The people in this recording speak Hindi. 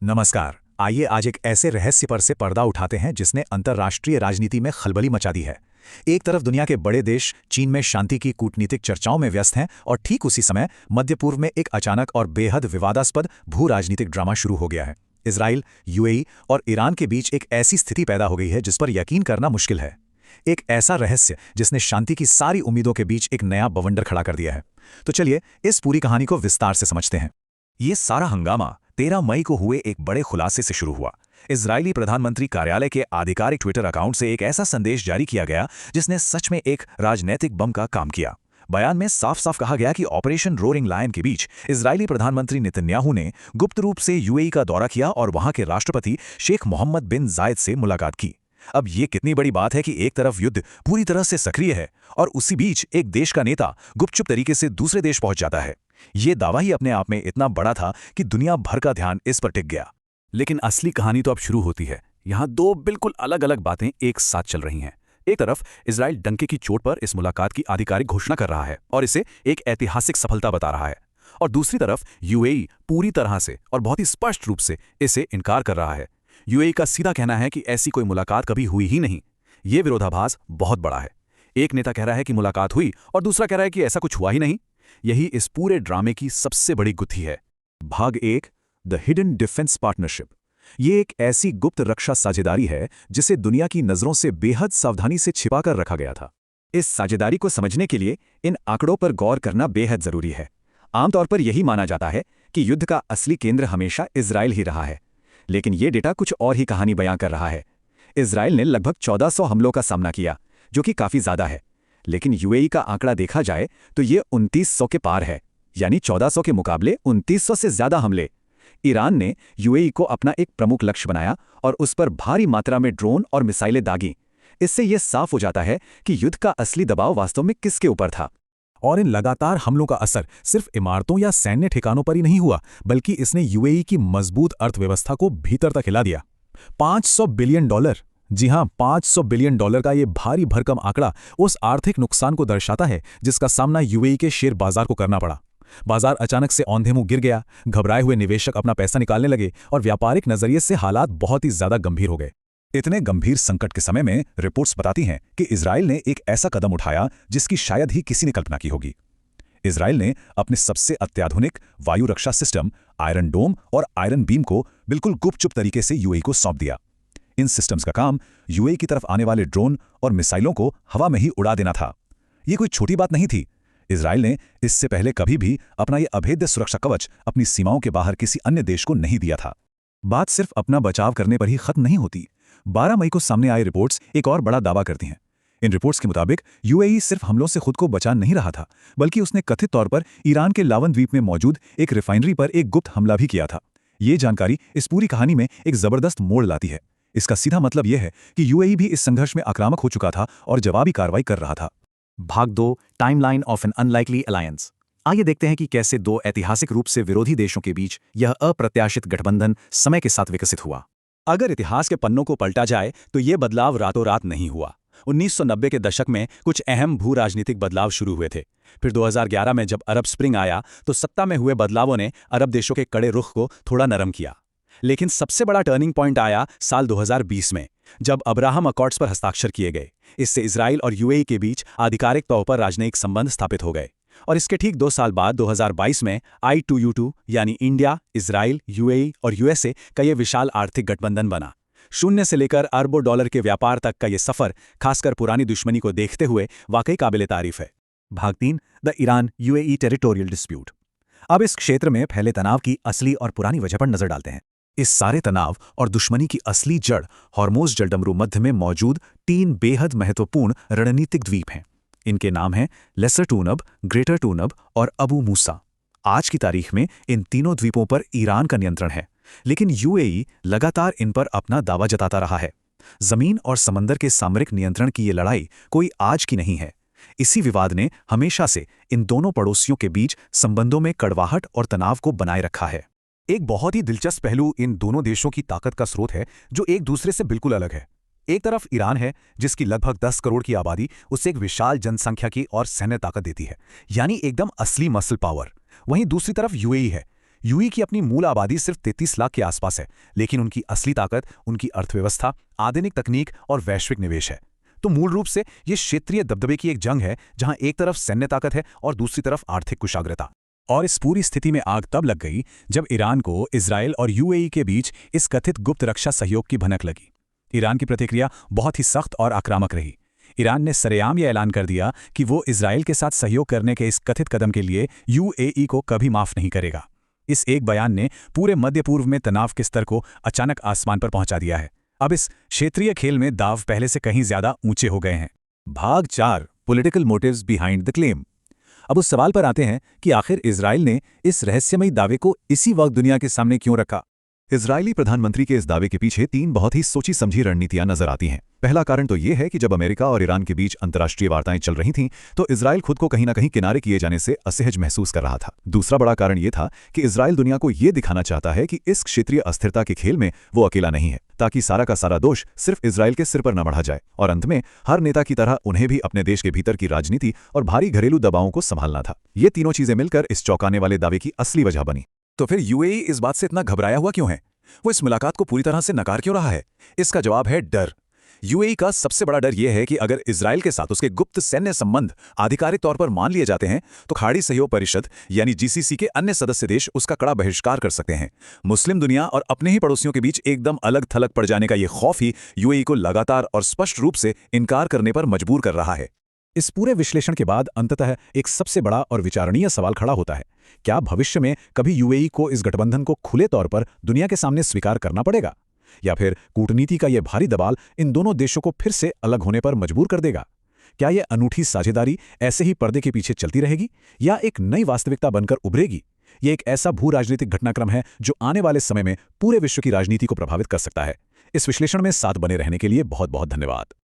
नमस्कार। आइए आज एक ऐसे रहस्य पर से पर्दा उठाते हैं जिसने अंतर्राष्ट्रीय राजनीति में खलबली मचा दी है। एक तरफ दुनिया के बड़े देश चीन में शांति की कूटनीतिक चर्चाओं में व्यस्त हैं और ठीक उसी समय मध्य पूर्व में एक अचानक और बेहद विवादास्पद भू राजनीतिक ड्रामा शुरू हो गया है। इसराइल, यूएई और ईरान के बीच एक ऐसी स्थिति पैदा हो गई है जिस पर यकीन करना मुश्किल है। एक ऐसा रहस्य जिसने शांति की सारी उम्मीदों के बीच एक नया बवंडर खड़ा कर दिया है। तो चलिए इस पूरी कहानी को विस्तार से समझते हैं। ये सारा हंगामा 13 मई को हुए एक बड़े खुलासे से शुरू हुआ। इजरायली प्रधानमंत्री कार्यालय के आधिकारिक ट्विटर अकाउंट से एक ऐसा संदेश जारी किया गया जिसने सच में एक राजनैतिक बम का काम किया। बयान में साफ साफ कहा गया कि ऑपरेशन रोरिंग लायन के बीच इजरायली प्रधानमंत्री नेतन्याहू ने गुप्त रूप से यूएई का दौरा किया और वहां के राष्ट्रपति शेख मोहम्मद बिन जायद से मुलाकात की। अब ये कितनी बड़ी बात है कि एक तरफ युद्ध पूरी तरह से सक्रिय है और उसी बीच एक देश का नेता गुपचुप तरीके से दूसरे देश पहुंच जाता है। ये दावा ही अपने आप में इतना बड़ा था कि दुनिया भर का ध्यान इस पर टिक गया। लेकिन असली कहानी तो अब शुरू होती है। यहाँ दो बिल्कुल अलग अलग बातें एक साथ चल रही हैं। एक तरफ इजराइल डंके की चोट पर इस मुलाकात की आधिकारिक घोषणा कर रहा है और इसे एक ऐतिहासिक सफलता बता रहा है, और दूसरी तरफ यूएई पूरी तरह से और बहुत ही स्पष्ट रूप से इसे इनकार कर रहा है। यूएई का सीधा कहना है कि ऐसी कोई मुलाकात कभी हुई ही नहीं। ये विरोधाभास बहुत बड़ा है। एक नेता कह रहा है कि मुलाकात हुई और दूसरा कह रहा है कि ऐसा कुछ हुआ ही नहीं। यही इस पूरे ड्रामे की सबसे बड़ी गुत्थी है। भाग 1, द हिडन डिफेंस पार्टनरशिप। ये एक ऐसी गुप्त रक्षा साझेदारी है जिसे दुनिया की नजरों से बेहद सावधानी से छिपाकर रखा गया था। इस साझेदारी को समझने के लिए इन आंकड़ों पर गौर करना बेहद जरूरी है। आमतौर पर यही माना जाता है कि युद्ध का असली केंद्र हमेशा इजराइल ही रहा है, लेकिन ये डेटा कुछ और ही कहानी बयां कर रहा है। इजराइल ने लगभग 1400 हमलों का सामना किया, जो कि काफी ज्यादा है, लेकिन यूएई का आंकड़ा देखा जाए तो ये 2900 के पार है, यानी 1400 के मुकाबले 2900 से ज्यादा हमले। ईरान ने यूएई को अपना एक प्रमुख लक्ष्य बनाया और उस पर भारी मात्रा में ड्रोन और मिसाइलें दागीं। इससे यह साफ हो जाता है कि युद्ध का असली दबाव वास्तव में किसके ऊपर था। और इन लगातार हमलों का असर सिर्फ इमारतों या सैन्य ठिकानों पर ही नहीं हुआ, बल्कि इसने यूएई की मजबूत अर्थव्यवस्था को भीतर तक हिला दिया। $500 बिलियन, जी हां, $500 बिलियन का ये भारी भरकम आंकड़ा उस आर्थिक नुकसान को दर्शाता है जिसका सामना यूएई के शेयर बाजार को करना पड़ा। बाजार अचानक से औंधे मुंह गिर गया, घबराए हुए निवेशक अपना पैसा निकालने लगे और व्यापारिक नजरिए से हालात बहुत ही ज्यादा गंभीर हो गए। इतने गंभीर संकट के समय में रिपोर्ट्स बताती हैं कि इजराइल ने एक ऐसा कदम उठाया जिसकी शायद ही किसी ने कल्पना की होगी। इजराइल ने अपने सबसे अत्याधुनिक वायु रक्षा सिस्टम आयरन डोम और आयरन बीम को बिल्कुल गुपचुप तरीके से यूएई को सौंप दिया। इन सिस्टम्स का काम यूएई की तरफ आने वाले ड्रोन और मिसाइलों को हवा में ही उड़ा देना था। ये कोई छोटी बात नहीं थी। इजराइल ने इससे पहले कभी भी अपना यह अभेद्य सुरक्षा कवच अपनी सीमाओं के बाहर किसी अन्य देश को नहीं दिया था। बात सिर्फ अपना बचाव करने पर ही खत्म नहीं होती। 12 मई को सामने आए रिपोर्ट्स एक और बड़ा दावा करती हैं। इन रिपोर्ट्स के मुताबिक यूएई सिर्फ हमलों से खुद को बचा नहीं रहा था, बल्कि उसने कथित तौर पर ईरान के लावन द्वीप में मौजूद एक रिफाइनरी पर एक गुप्त हमला भी किया था। ये जानकारी इस पूरी कहानी में एक जबरदस्त मोड़ लाती है। इसका सीधा मतलब यह है कि यूएई भी इस संघर्ष में आक्रामक हो चुका था और जवाबी कार्रवाई कर रहा था। भाग 2, timeline of an unlikely alliance. आइए देखते हैं कि कैसे दो ऐतिहासिक रूप से विरोधी देशों के बीच यह अप्रत्याशित गठबंधन समय के साथ विकसित हुआ। अगर इतिहास के पन्नों को पलटा जाए तो ये बदलाव रातों रात नहीं हुआ। 1990 के दशक में कुछ अहम भू राजनीतिक बदलाव शुरू हुए थे। फिर 2011 में जब अरब स्प्रिंग आया तो सत्ता में हुए बदलावों ने अरब देशों के कड़े रुख को थोड़ा नरम किया। लेकिन सबसे बड़ा टर्निंग पॉइंट आया साल 2020 में, जब अब्राहम अकॉर्ड्स पर हस्ताक्षर किए गए। इससे इजराइल और यूएई के बीच आधिकारिक तौर पर राजनयिक संबंध स्थापित हो गए। और इसके ठीक 2 साल बाद 2022 में I2U2 यानी इंडिया, इजराइल, यूएई और यूएसए का ये विशाल आर्थिक गठबंधन बना। शून्य से लेकर अरबों डॉलर के व्यापार तक का ये सफर, खासकर पुरानी दुश्मनी को देखते हुए, वाकई काबिले तारीफ है। भाग 3, the Iran UAE territorial dispute. अब इस क्षेत्र में फैले तनाव की असली और पुरानी वजह पर नजर डालते हैं। इस सारे तनाव और दुश्मनी की असली जड़ हॉर्मोज जलडमरू मध्य में मौजूद 3 बेहद महत्वपूर्ण रणनीतिक द्वीप हैं। इनके नाम हैं लेसर टूनब, ग्रेटर टूनब और अबू मूसा। आज की तारीख में इन तीनों द्वीपों पर ईरान का नियंत्रण है, लेकिन यूएई लगातार इन पर अपना दावा जताता रहा है। जमीन और समंदर के सामरिक नियंत्रण की ये लड़ाई कोई आज की नहीं है। इसी विवाद ने हमेशा से इन दोनों पड़ोसियों के बीच संबंधों में कड़वाहट और तनाव को बनाए रखा है। एक बहुत ही दिलचस्प पहलू इन दोनों देशों की ताकत का स्रोत है, जो एक दूसरे से बिल्कुल अलग है। एक तरफ ईरान है, जिसकी लगभग 10 करोड़ की आबादी उसे एक विशाल जनसंख्या की और सैन्य ताकत देती है, यानी एकदम असली मसल पावर। वहीं दूसरी तरफ यूएई है, यूएई की अपनी मूल आबादी सिर्फ 33 लाख के आसपास है, लेकिन उनकी असली ताकत उनकी अर्थव्यवस्था, आधुनिक तकनीक और वैश्विक निवेश है। तो मूल रूप से ये क्षेत्रीय दबदबे की एक जंग है, जहां एक तरफ सैन्य ताकत है और दूसरी तरफ आर्थिक कुशाग्रता। और इस पूरी स्थिति में आग तब लग गई जब ईरान को इजराइल और यूएई के बीच इस कथित गुप्त रक्षा सहयोग की भनक लगी। ईरान की प्रतिक्रिया बहुत ही सख्त और आक्रामक रही। ईरान ने सरेआम यह ऐलान कर दिया कि वो इजराइल के साथ सहयोग करने के इस कथित कदम के लिए यूएई को कभी माफ नहीं करेगा। इस एक बयान ने पूरे मध्य पूर्व में तनाव के स्तर को अचानक आसमान पर पहुंचा दिया है। अब इस क्षेत्रीय खेल में दाव पहले से कहीं ज्यादा ऊंचे हो गए हैं। भाग 4, political motives behind the claim. अब उस सवाल पर आते हैं कि आखिर इजराइल ने इस रहस्यमयी दावे को इसी वक्त दुनिया के सामने क्यों रखा। इजरायली प्रधानमंत्री के इस दावे के पीछे 3 बहुत ही सोची समझी रणनीतियां नजर आती हैं। पहला कारण तो यह है कि जब अमेरिका और ईरान के बीच अंतर्राष्ट्रीय वार्ताएं चल रही थीं, तो इजराइल खुद को कहीं ना कहीं किनारे किए जाने से असहज महसूस कर रहा था। दूसरा बड़ा कारण यह था कि इजराइल दुनिया को यह दिखाना चाहता है कि इस क्षेत्रीय अस्थिरता के खेल में वो अकेला नहीं है, ताकि सारा का सारा दोष सिर्फ इजराइल के सिर पर न बढ़ा जाए। और अंत में हर नेता की तरह उन्हें भी अपने देश के भीतर की राजनीति और भारी घरेलू दबावों को संभालना था। ये तीनों चीजें मिलकर इस चौंकाने वाले दावे की असली वजह बनी। तो फिर यूएई इस बात से इतना घबराया हुआ क्यों है? वो इस मुलाकात को पूरी तरह से नकार क्यों रहा है? इसका जवाब है डर। यूएई का सबसे बड़ा डर यह है कि अगर इजराइल के साथ उसके गुप्त सैन्य संबंध आधिकारिक तौर पर मान लिए जाते हैं, तो खाड़ी सहयोग परिषद यानी जीसीसी के अन्य सदस्य देश उसका कड़ा बहिष्कार कर सकते हैं। मुस्लिम दुनिया और अपने ही पड़ोसियों के बीच एकदम अलग थलग पड़ जाने का यह खौफ ही यूएई को लगातार और स्पष्ट रूप से इनकार करने पर मजबूर कर रहा है। इस पूरे विश्लेषण के बाद अंततः एक सबसे बड़ा और विचारणीय सवाल खड़ा होता है। क्या भविष्य में कभी यूएई को इस गठबंधन को खुले तौर पर दुनिया के सामने स्वीकार करना पड़ेगा, या फिर कूटनीति का यह भारी दबाव इन दोनों देशों को फिर से अलग होने पर मजबूर कर देगा? क्या यह अनूठी साझेदारी ऐसे ही पर्दे के पीछे चलती रहेगी या एक नई वास्तविकता बनकर उभरेगी? यह एक ऐसा भू राजनीतिक घटनाक्रम है जो आने वाले समय में पूरे विश्व की राजनीति को प्रभावित कर सकता है। इस विश्लेषण में साथ बने रहने के लिए बहुत बहुत धन्यवाद।